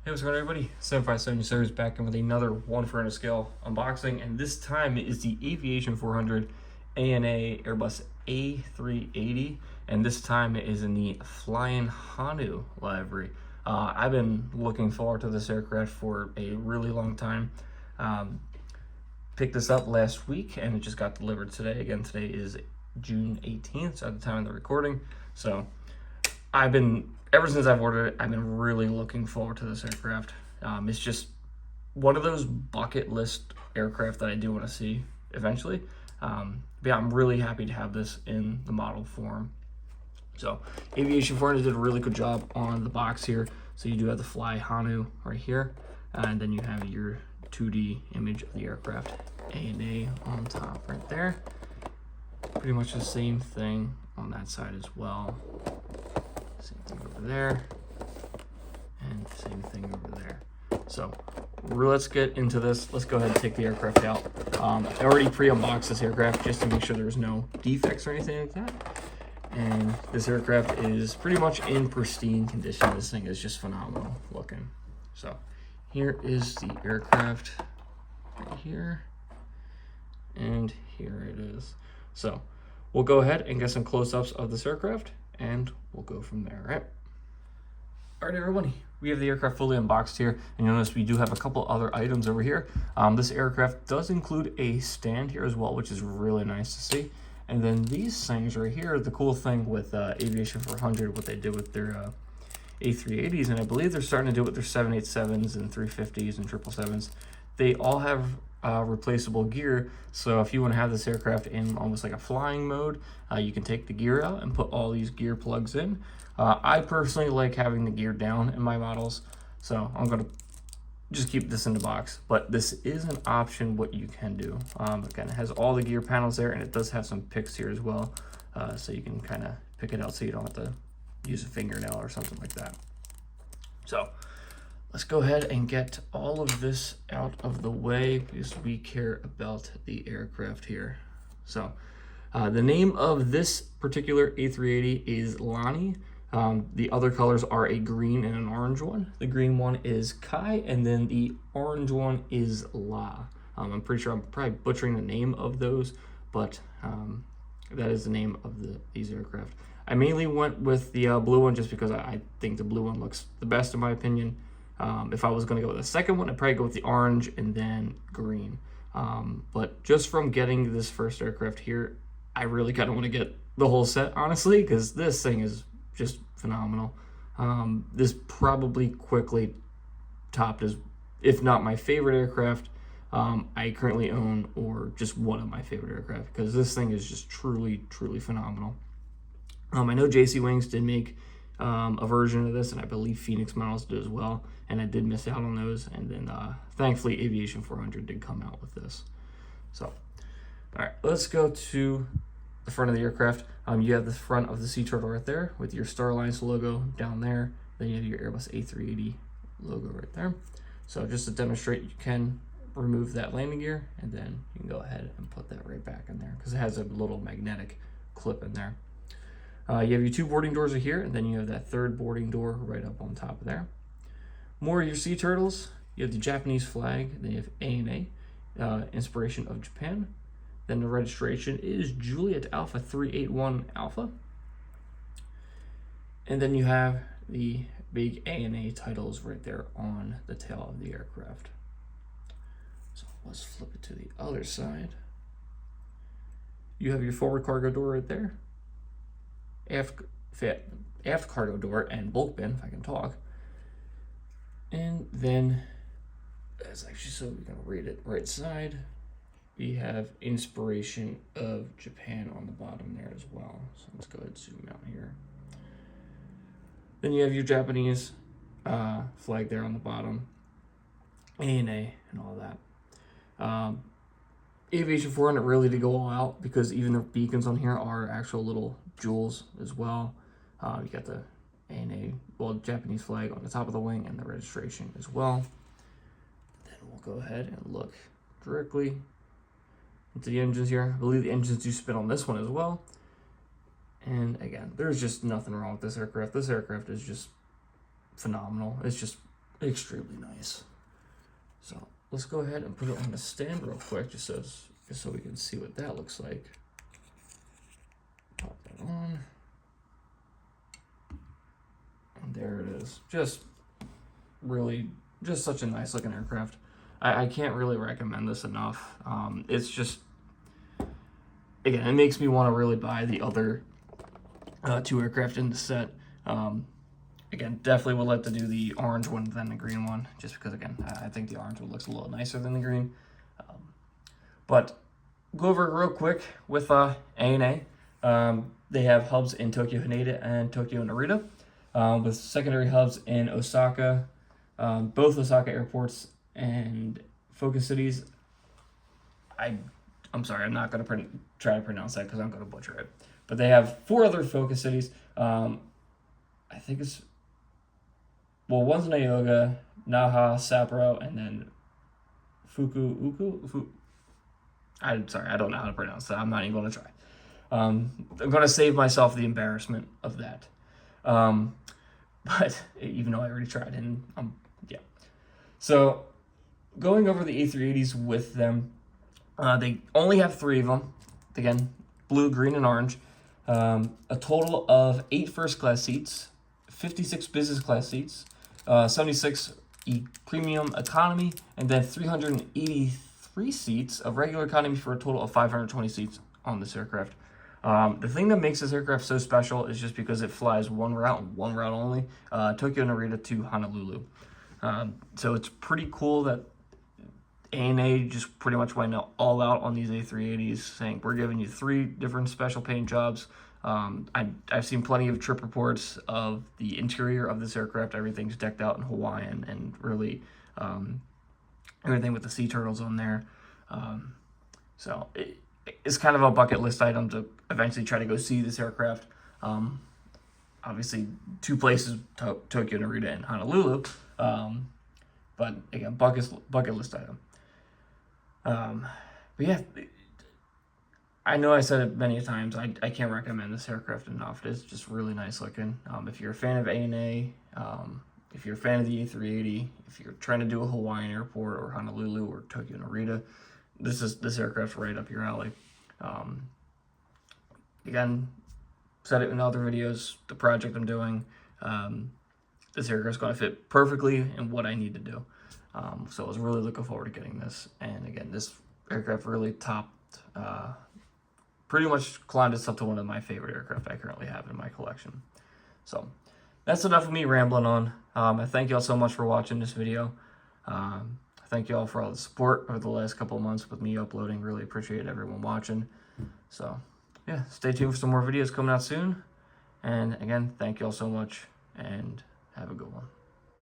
Hey, what's going on, everybody? 757 Service back in with another 1 for scale unboxing, and this time is the Aviation400 ANA Airbus A380, and this time it is in the Flying Honu livery. I've been looking forward to this aircraft for a really long time. Picked this up last week, and it just got delivered today. Again, today is June 18th, so at the time of the recording. So ever since I've ordered it, I've been really looking forward to this aircraft. It's just one of those bucket list aircraft that I do want to see eventually. But yeah, I'm really happy to have this in the model form. So Aviation400 did a really good job on the box here. So you do have the Flying Honu right here, and then you have your 2D image of the aircraft, ANA on top right there. Pretty much the same thing on that side as well. Same thing over there, and same thing over there. So let's get into this. Let's go ahead and take the aircraft out. I already pre-unboxed this aircraft just to make sure there's no defects or anything like that. And this aircraft is pretty much in pristine condition. This thing is just phenomenal looking. So here is the aircraft right here, and here it is. So we'll go ahead and get some close-ups of this aircraft, and we'll go from there, right? All right, everybody, we have the aircraft fully unboxed here, and you'll notice we do have a couple other items over here. This aircraft does include a stand here as well, which is really nice to see. And then these things right here, the cool thing with Aviation400, what they did with their A380s, and I believe they're starting to do it with their 787s and 350s and 777s. They all have replaceable gear, so if you want to have this aircraft in almost like a flying mode, you can take the gear out and put all these gear plugs in. I personally like having the gear down in my models, so I'm going to just keep this in the box, but this is an option what you can do. Again, it has all the gear panels there, and it does have some picks here as well, so you can kind of pick it out so you don't have to use a fingernail or something like that. So let's go ahead and get all of this out of the way because we care about the aircraft here. So the name of this particular A380 is Lani. The other colors are a green and an orange one. The green one is Kai, and then the orange one is La. I'm pretty sure I'm probably butchering the name of those, but that is the name of these aircraft. I mainly went with the blue one just because I think the blue one looks the best in my opinion. If I was going to go with the second one, I'd probably go with the orange and then green. But just from getting this first aircraft here, I really kind of want to get the whole set, honestly, because this thing is just phenomenal. This probably quickly topped as, if not my favorite aircraft I currently own, or just one of my favorite aircraft, because this thing is just truly, truly phenomenal. I know JC Wings did make a version of this, and I believe Phoenix Models did as well, and I did miss out on those, and then thankfully Aviation400 did come out with this. So all right, let's go to the front of the aircraft. You have the front of the sea turtle right there with your Star Alliance logo down there. Then you have your Airbus A380 logo right there. So just to demonstrate, you can remove that landing gear, and then you can go ahead and put that right back in there because it has a little magnetic clip in there. You have your two boarding doors are here, and then you have that third boarding door right up on top of there. More of your sea turtles. You have the Japanese flag, then you have ANA, inspiration of Japan. Then the registration is Juliet Alpha 381 Alpha. And then you have the big ANA titles right there on the tail of the aircraft. So let's flip it to the other side. You have your forward cargo door right there. Aft cargo door and bulk bin, if I can talk. And then, that's actually, so we can read it right side. We have inspiration of Japan on the bottom there as well. So let's go ahead and zoom out here. Then you have your Japanese flag there on the bottom, ANA and all that. Aviation400 really did go all out because even the beacons on here are actual little jewels as well. You got the ANA, well, Japanese flag on the top of the wing and the registration as well. Then we'll go ahead and look directly into the engines here. I believe the engines do spin on this one as well. And again, there's just nothing wrong with this aircraft. This aircraft is just phenomenal. It's just extremely nice. So let's go ahead and put it on the stand real quick, just so we can see what that looks like. Pop that on. And there it is. Just such a nice looking aircraft. I can't really recommend this enough. It's just, again, it makes me want to really buy the other 2 aircraft in the set. Again, definitely would like to do the orange one than the green one, just because, again, I think the orange one looks a little nicer than the green. But go over real quick with ANA. They have hubs in Tokyo Haneda and Tokyo Narita, with secondary hubs in Osaka, both Osaka airports and focus cities. I'm sorry, I'm not going to try to pronounce that because I'm going to butcher it. But they have 4 other focus cities. I think it's, well, one's Nayoga, Naha, Sapporo, and then I'm sorry, I don't know how to pronounce that. I'm not even going to try. I'm going to save myself the embarrassment of that. But even though I already tried, and yeah. So going over the A380s with them, they only have 3 of them. Again, blue, green, and orange. A total of 8 first class seats, 56 business class seats, 76 premium economy, and then 383 seats of regular economy for a total of 520 seats on this aircraft. The thing that makes this aircraft so special is just because it flies one route only, Tokyo Narita to Honolulu. So it's pretty cool that ANA just pretty much went all out on these A380s, saying we're giving you 3 different special paint jobs. I've seen plenty of trip reports of the interior of this aircraft. Everything's decked out in Hawaiian, and really everything with the sea turtles on there. So it's kind of a bucket list item to eventually try to go see this aircraft. Obviously, 2 places, Tokyo Narita and Honolulu. But again, bucket list item. But yeah, I know I said it many times. I can't recommend this aircraft enough. It's just really nice looking. If you're a fan of ANA, if you're a fan of the A380, if you're trying to do a Hawaiian airport or Honolulu or Tokyo Narita, this aircraft's right up your alley. Again, said it in other videos, the project I'm doing, this aircraft's going to fit perfectly in what I need to do. So I was really looking forward to getting this. And again, this aircraft really pretty much climbed us up to one of my favorite aircraft I currently have in my collection. So that's enough of me rambling on. I thank you all so much for watching this video. Thank you all for all the support over the last couple of months with me uploading. Really appreciate everyone watching. So yeah, stay tuned for some more videos coming out soon. And again, thank you all so much, and have a good one.